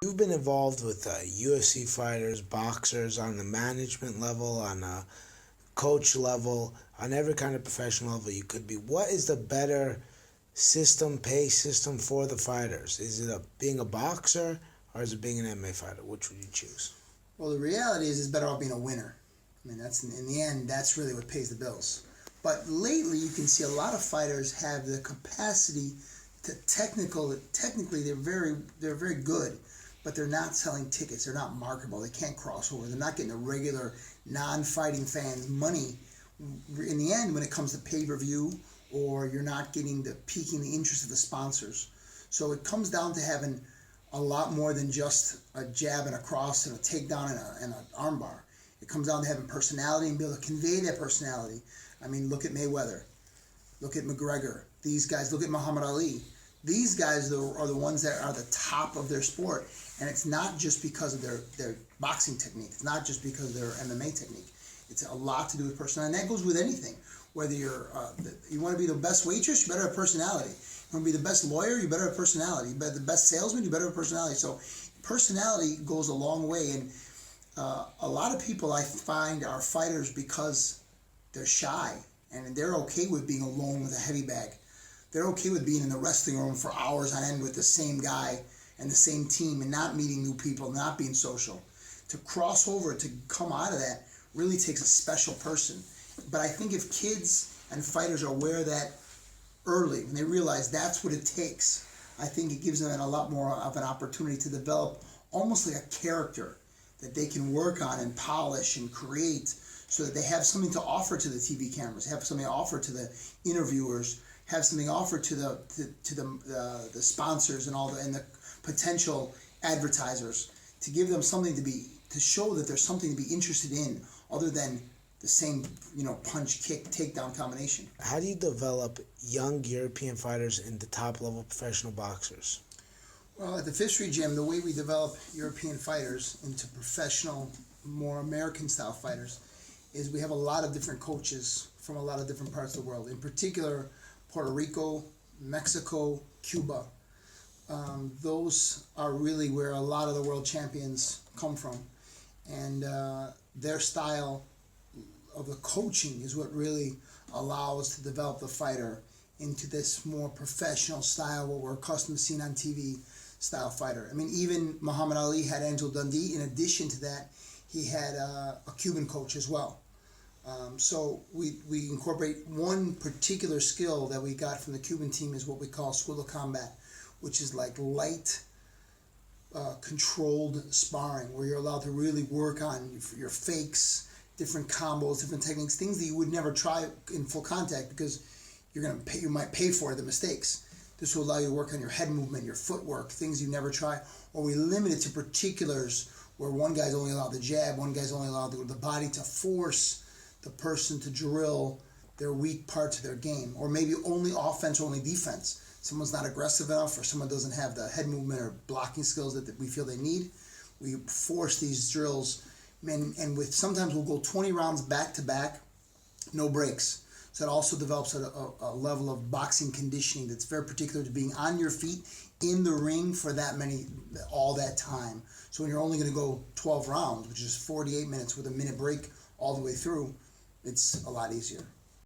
You've been involved with UFC fighters, boxers on the management level, on a coach level, on every kind of professional level you could be. What is the better system, pay system for the fighters? Is it being a boxer or is it being an MMA fighter? Which would you choose? Well, the reality is it's better off being a winner. I mean, that's in the end, that's really what pays the bills. But lately, you can see a lot of fighters have the capacity to technically they're very good, but they're not selling tickets. They're not marketable. They can't cross over. They're not getting the regular non-fighting fans money. In the end, when it comes to pay-per-view, or you're not getting the piquing the interest of the sponsors. So it comes down to having a lot more than just a jab and a cross and a takedown and an armbar. It comes down to having personality and be able to convey that personality. I mean, look at Mayweather. Look at McGregor. These guys, look at Muhammad Ali. These guys are the ones that are the top of their sport. And it's not just because of their boxing technique. It's not just because of their MMA technique. It's a lot to do with personality. And that goes with anything. Whether you want to be the best waitress, you better have personality. You want to be the best lawyer, you better have personality. You better the best salesman, you better have personality. So personality goes a long way. And a lot of people I find are fighters because they're shy. And they're okay with being alone with a heavy bag. They're okay with being in the wrestling room for hours on end with the same guy and the same team and not meeting new people, not being social. To cross over, to come out of that, really takes a special person. But I think if kids and fighters are aware of that early, when they realize that's what it takes, I think it gives them a lot more of an opportunity to develop almost like a character that they can work on and polish and create so that they have something to offer to the TV cameras, have something to offer to the interviewers, have something to offer to the sponsors and the potential advertisers, to give them something to show that there's something to be interested in other than the same, punch, kick, takedown combination. How do you develop young European fighters into top-level professional boxers? Well, at the Fifth Street Gym, the way we develop European fighters into professional, more American-style fighters is we have a lot of different coaches from a lot of different parts of the world. In particular, Puerto Rico, Mexico, Cuba. Those are really where a lot of the world champions come from. And their style of the coaching is what really allows to develop the fighter into this more professional style, what we're accustomed to seeing on TV style fighter. I mean, even Muhammad Ali had Angel Dundee. In addition to that, he had a Cuban coach as well. So we incorporate one particular skill that we got from the Cuban team is what we call School of Combat, which is like light, controlled sparring, where you're allowed to really work on your fakes, different combos, different techniques, things that you would never try in full contact because you might pay for the mistakes. This will allow you to work on your head movement, your footwork, things you never try. Or we limit it to particulars where one guy's only allowed the jab, one guy's only allowed the body to force the person to drill their weak parts of their game. Or maybe only offense, only defense. Someone's not aggressive enough or someone doesn't have the head movement or blocking skills that we feel they need. We force these drills, and sometimes we'll go 20 rounds back to back, no breaks. So it also develops a level of boxing conditioning that's very particular to being on your feet in the ring for all that time. So when you're only going to go 12 rounds, which is 48 minutes with a minute break all the way through, it's a lot easier.